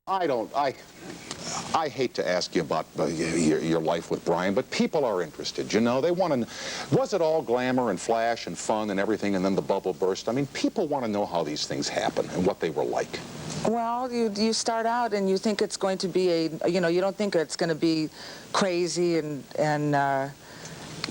I hate to ask you about your life with Brian, but people are interested, you know. They want to, was it all glamour and flash and fun and everything, and then the bubble burst? I mean, people want to know how these things happen and what they were like. Well, you start out and you think it's going to be you don't think it's going to be crazy and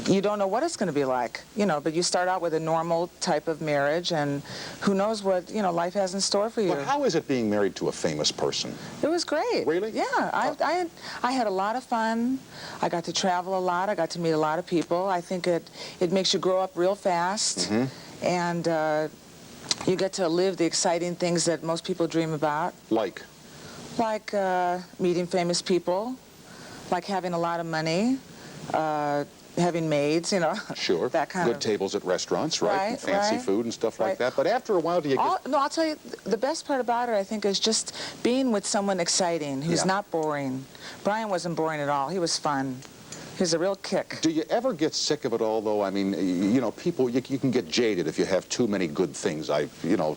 you don't know what it's going to be like, but you start out with a normal type of marriage, and who knows what, life has in store for you. But how is it being married to a famous person? It was great. Really? Yeah, I had a lot of fun. I got to travel a lot. I got to meet a lot of people. I think it makes you grow up real fast, and you get to live the exciting things that most people dream about. Like? Like meeting famous people, like having a lot of money, having maids, Sure. that kind Good tables at restaurants, right? And fancy food and stuff like that. But after a while, do you get... No, I'll tell you, the best part about it, I think, is just being with someone exciting who's not boring. Brian wasn't boring at all. He was fun. He was a real kick. Do you ever get sick of it all, though? I mean, people, you can get jaded if you have too many good things.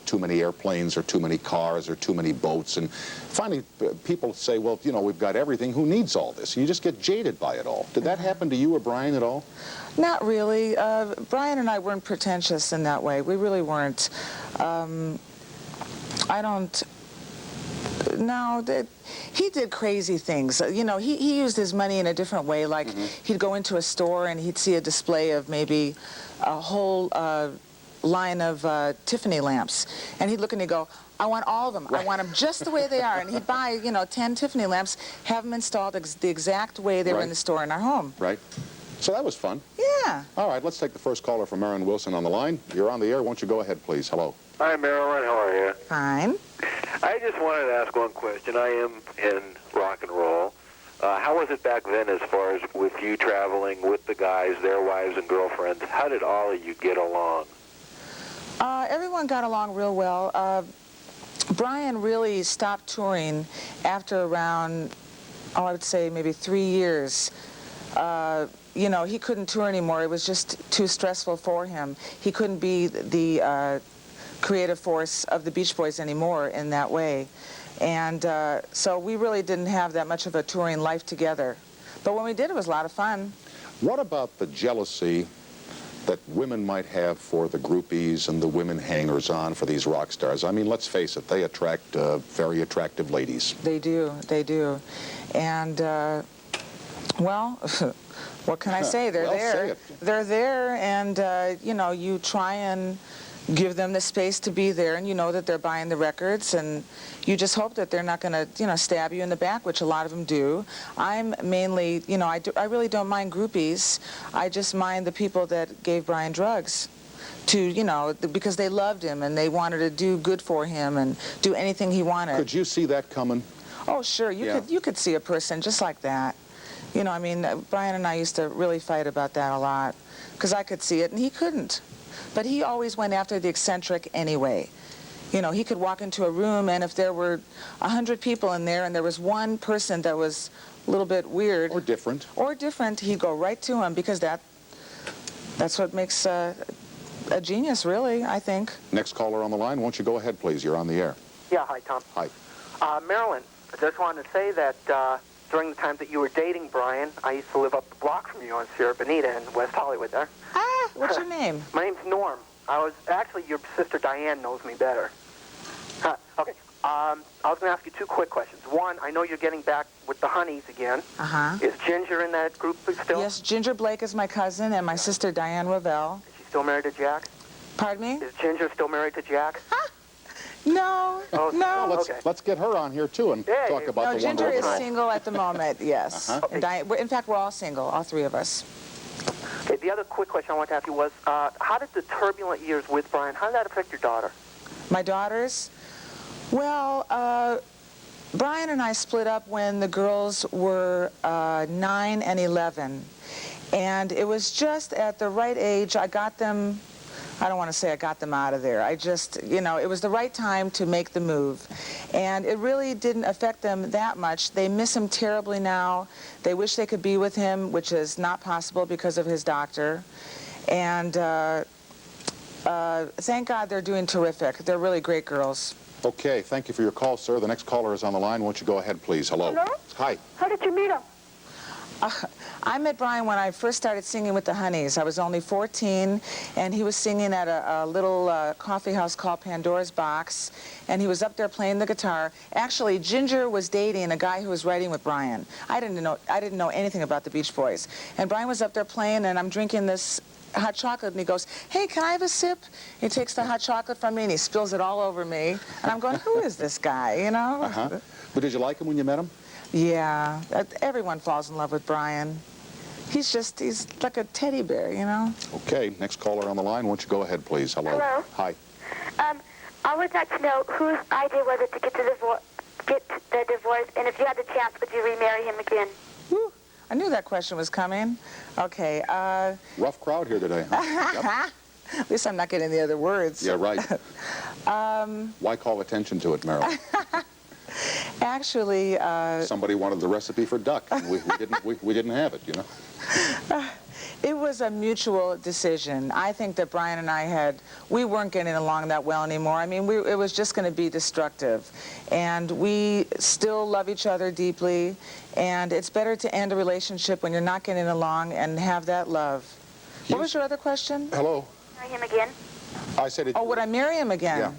Too many airplanes or too many cars or too many boats. And finally, people say, well, we've got everything. Who needs all this? You just get jaded by it all. Did that happen to you or Brian at all? Not really. Brian and I weren't pretentious in that way. We really weren't. No, he did crazy things. He used his money in a different way. Like, he'd go into a store and he'd see a display of maybe a whole line of Tiffany lamps. And he'd look and he'd go, I want all of them. Right. I want them just the way they are. And he'd buy, 10 Tiffany lamps, have them installed the exact way they were in the store in our home. Right. So that was fun. Yeah. All right, let's take the first caller from Marilyn Wilson on the line. You're on the air. Won't you go ahead, please? Hello. Hi, Marilyn. How are you? Fine. I just wanted to ask one question. I am in rock and roll. How was it back then as far as with you traveling with the guys, their wives and girlfriends? How did all of you get along? Everyone got along real well. Brian really stopped touring after around, I would say maybe 3 years. He couldn't tour anymore. It was just too stressful for him. He couldn't be the creative force of the Beach Boys anymore in that way. And so we really didn't have that much of a touring life together. But when we did, it was a lot of fun. What about the jealousy that women might have for the groupies and the women hangers-on for these rock stars? I mean, let's face it, they attract very attractive ladies. They do, they do. And, well, what can I say? They're there. Say it. They're there, and, you try and give them the space to be there, and you know that they're buying the records, and you just hope that they're not going to, stab you in the back, which a lot of them do. I'm mainly, I really don't mind groupies. I just mind the people that gave Brian drugs to, because they loved him and they wanted to do good for him and do anything he wanted. Could you see that coming? Oh, sure. You could see a person just like that. Brian and I used to really fight about that a lot, because I could see it and he couldn't. But he always went after the eccentric anyway. He could walk into a room, and if there were 100 people in there and there was one person that was a little bit weird or different, he'd go right to him, because that's what makes a genius, really, I think. Next caller on the line, won't you go ahead, please? You're on the air. Yeah, hi, Tom. Hi. Marilyn, I just wanted to say that during the time that you were dating Brian, I used to live up the block from you on Sierra Bonita in West Hollywood there. Ah, what's your name? My name's Norm. Actually, your sister Diane knows me better. Okay. I was going to ask you two quick questions. One, I know you're getting back with the Honeys again. Uh-huh. Is Ginger in that group still? Yes, Ginger Blake is my cousin, and my sister Diane Ravel. Is she still married to Jack? Pardon me? Is Ginger still married to Jack? No, no. Let's get her on here, too, and talk about the Ginger wonderful... is single at the moment, yes. Okay. And in fact, we're all single, all three of us. Okay, the other quick question I wanted to ask you was, how did the turbulent years with Brian, how did that affect your daughter? My daughters? Well, Brian and I split up when the girls were 9 and 11. And it was just at the right age. I got them... I don't want to say I got them out of there. I just, it was the right time to make the move. And it really didn't affect them that much. They miss him terribly now. They wish they could be with him, which is not possible because of his doctor. And thank God they're doing terrific. They're really great girls. Okay, thank you for your call, sir. The next caller is on the line. Won't you go ahead, please? Hello. Hello? Hi. How did you meet him? I met Brian when I first started singing with the Honeys. I was only 14, and he was singing at a little coffee house called Pandora's Box, and he was up there playing the guitar. Actually, Ginger was dating a guy who was writing with Brian. I didn't know anything about the Beach Boys. And Brian was up there playing, and I'm drinking this hot chocolate, and he goes, "Hey, can I have a sip?" He takes the hot chocolate from me, and he spills it all over me. And I'm going, who is this guy, you know? Uh-huh. But did you like him when you met him? Yeah, everyone falls in love with Brian. He's like a teddy bear, you know? Okay, next caller on the line. Won't you go ahead, please? Hello. Hello. Hi. I would like to know whose idea was it to get the divorce, and if you had the chance, would you remarry him again? Whew, I knew that question was coming. Okay, Rough crowd here today, huh? Yep. at least I'm not getting the other words. Yeah, right. Why call attention to it, Marilyn? Actually, Somebody wanted the recipe for duck, and we didn't have it, you know? it was a mutual decision. I think that Brian and we weren't getting along that well anymore. I mean, it was just going to be destructive. And we still love each other deeply, and it's better to end a relationship when you're not getting along and have that love. What was your other question? Hello. Marry him again? I said it. Oh, would I marry him again? Yeah.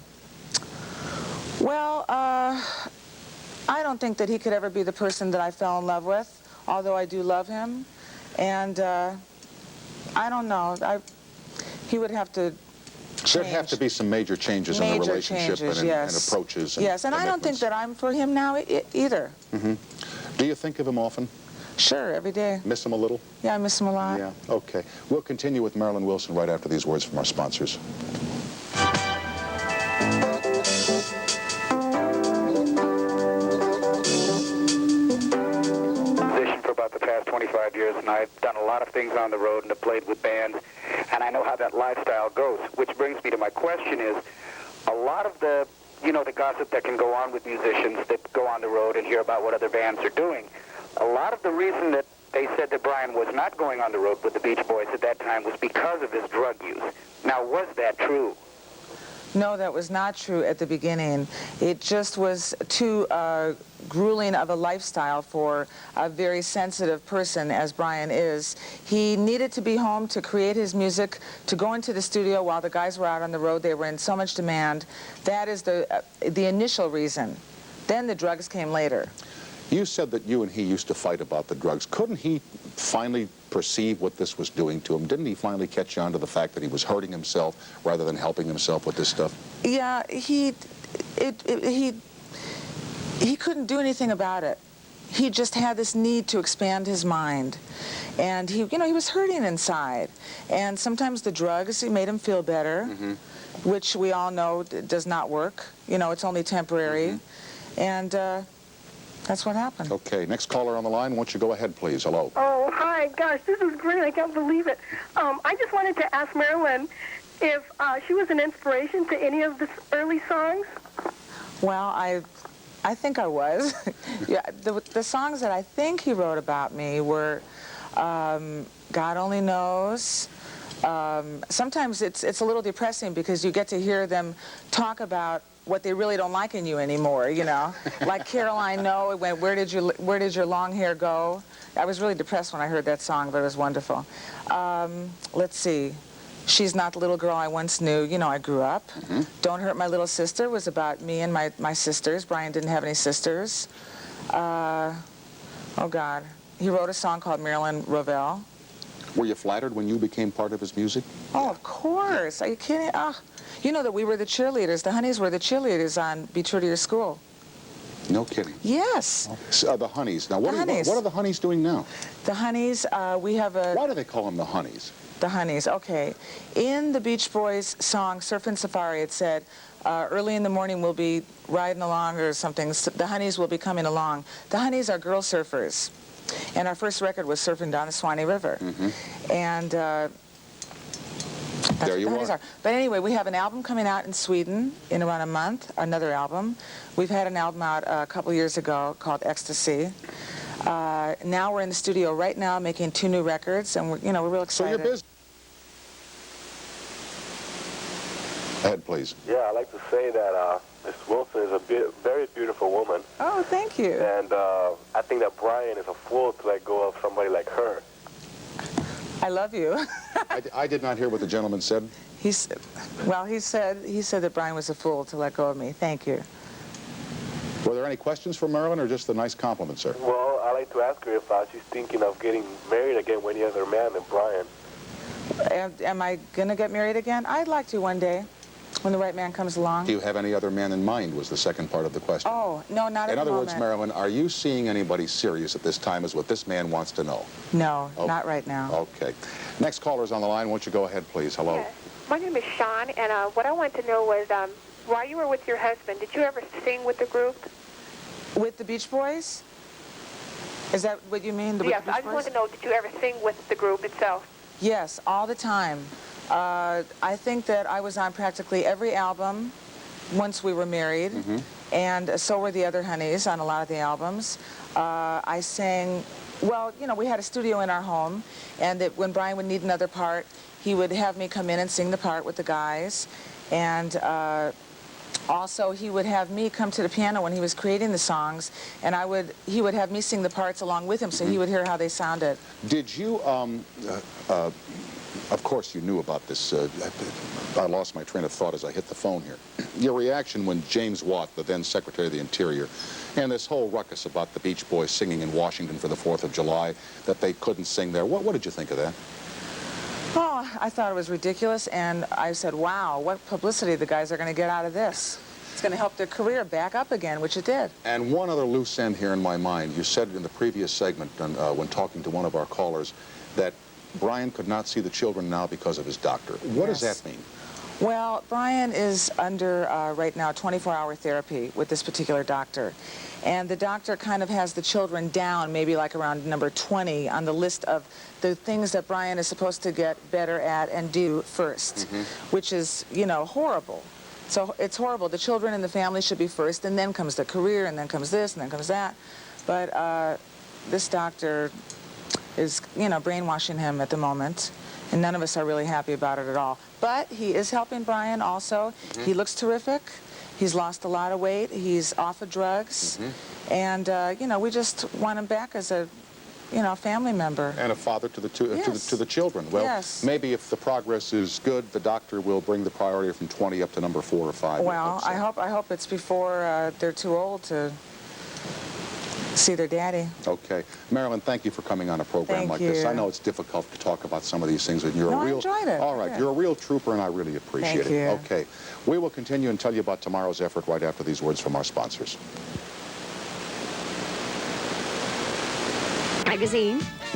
Well, I don't think that he could ever be the person that I fell in love with, although I do love him. And I don't know. He would have to change. There'd have to be some major changes in the relationship changes, and yes. approaches. And yes, and I don't think commitments. that I'm for him now either. Mm-hmm. Do you think of him often? Sure, every day. Miss him a little? Yeah, I miss him a lot. Yeah, okay. We'll continue with Marilyn Wilson right after these words from our sponsors. Musician for about the past 25 years, and I've done a lot of things on the road and have played with bands, and I know how that lifestyle goes, which brings me to my question is, a lot of the gossip that can go on with musicians that go on the road and hear about what other bands are doing, a lot of the reason that they said that Brian was not going on the road with the Beach Boys at that time was because of his drug use. Now, was that true? No, that was not true at the beginning. It just was too grueling of a lifestyle for a very sensitive person, as Brian is. He needed to be home to create his music, to go into the studio while the guys were out on the road. They were in so much demand. That is the initial reason. Then the drugs came later. You said that you and he used to fight about the drugs. Couldn't he finally perceive what this was doing to him? Didn't he finally catch on to the fact that he was hurting himself rather than helping himself with this stuff? Yeah, he couldn't do anything about it. He just had this need to expand his mind. And he was hurting inside. And sometimes the drugs, made him feel better, which we all know does not work. It's only temporary. And that's what happened. Okay, next caller on the line. Won't you go ahead, please? Hello. Oh, hi. Gosh, this is great. I can't believe it. I just wanted to ask Marilyn if she was an inspiration to any of the early songs. Well, I think I was. Yeah, the songs that I think he wrote about me were God Only Knows. Sometimes it's a little depressing because you get to hear them talk about what they really don't like in you anymore, Like Caroline No, it went, where did your long hair go? I was really depressed when I heard that song, but it was wonderful. Let's see. She's Not the Little Girl I Once Knew. I grew up. Don't Hurt My Little Sister was about me and my sisters. Brian didn't have any sisters. Oh, God. He wrote a song called Marilyn Rovell. Were you flattered when you became part of his music? Oh, of course. Are you kidding? Oh, you know that we were the cheerleaders. The Honeys were the cheerleaders on Be True to Your School. No kidding. Yes. The Honeys. Now, what Honeys. are the Honeys doing now? The Honeys, we have a... Why do they call them the Honeys? The Honeys, okay. In the Beach Boys song, Surfin' Safari, it said, early in the morning we'll be riding along or something. The Honeys will be coming along. The Honeys are girl surfers. And our first record was Surfing Down the Swanee River. And that's There what you the Honeys are. But anyway, we have an album coming out in Sweden in around a month, another album. We've had an album out a couple years ago called Ecstasy. Now we're in the studio right now making 2 new records, and we're real excited. So you're busy. Go ahead, please. Yeah, I'd like to say that Mrs. Wilson is a very beautiful woman. Oh, thank you. And I think that Brian is a fool to let go of somebody like her. I love you. I did not hear what the gentleman said. He said that Brian was a fool to let go of me. Thank you. Were there any questions for Marilyn or just a nice compliment, sir? Well, I'd like to ask her if she's thinking of getting married again with any other man than Brian. Am I going to get married again? I'd like to one day, when the right man comes along. Do you have any other man in mind, was the second part of the question. Oh, no, not at the moment. In other words, Marilyn, are you seeing anybody serious at this time is what this man wants to know? No, Okay. not right now. Okay. Next caller's on the line. Won't you go ahead, please? Hello. Yes. My name is Sean, and what I wanted to know was, while you were with your husband, did you ever sing with the group? With the Beach Boys? Is that what you mean? Yes, I just want to know, did you ever sing with the group itself? Yes, all the time. I think that I was on practically every album once we were married, and so were the other honeys on a lot of the albums. I sang, well, you know, we had a studio in our home, and that when Brian would need another part, he would have me come in and sing the part with the guys, and also he would have me come to the piano when he was creating the songs, and he would have me sing the parts along with him, so he would hear how they sounded. Did you, of course you knew about this, I lost my train of thought as I hit the phone here. Your reaction when James Watt, the then Secretary of the Interior, and this whole ruckus about the Beach Boys singing in Washington for the 4th of July, that they couldn't sing there, what did you think of that? Oh, I thought it was ridiculous, and I said, wow, what publicity the guys are going to get out of this. It's going to help their career back up again, which it did. And one other loose end here in my mind. You said in the previous segment, when talking to one of our callers, that Brian could not see the children now because of his doctor. What does that mean? Well, Brian is under, right now, 24-hour therapy with this particular doctor. And the doctor kind of has the children down, maybe like around number 20 on the list of the things that Brian is supposed to get better at and do first, which is, you know, horrible. So it's horrible. The children and the family should be first, and then comes the career, and then comes this, and then comes that. But this doctor is, you know, brainwashing him at the moment, and none of us are really happy about it at all. But he is helping Brian also. He looks terrific. He's lost a lot of weight. He's off of drugs. And, you know, we just want him back as a, you know, family member. And a father to the to the children. Well, maybe if the progress is good, the doctor will bring the priority from 20 up to number 4 or 5. Well, I hope it's before they're too old to see their daddy. Okay. Marilyn, thank you for coming on a program like this. I know it's difficult to talk about some of these things, and you're a real... I enjoyed it. All right. You're a real trooper, and I really appreciate it. Okay. We will continue and tell you about tomorrow's effort right after these words from our sponsors. Magazine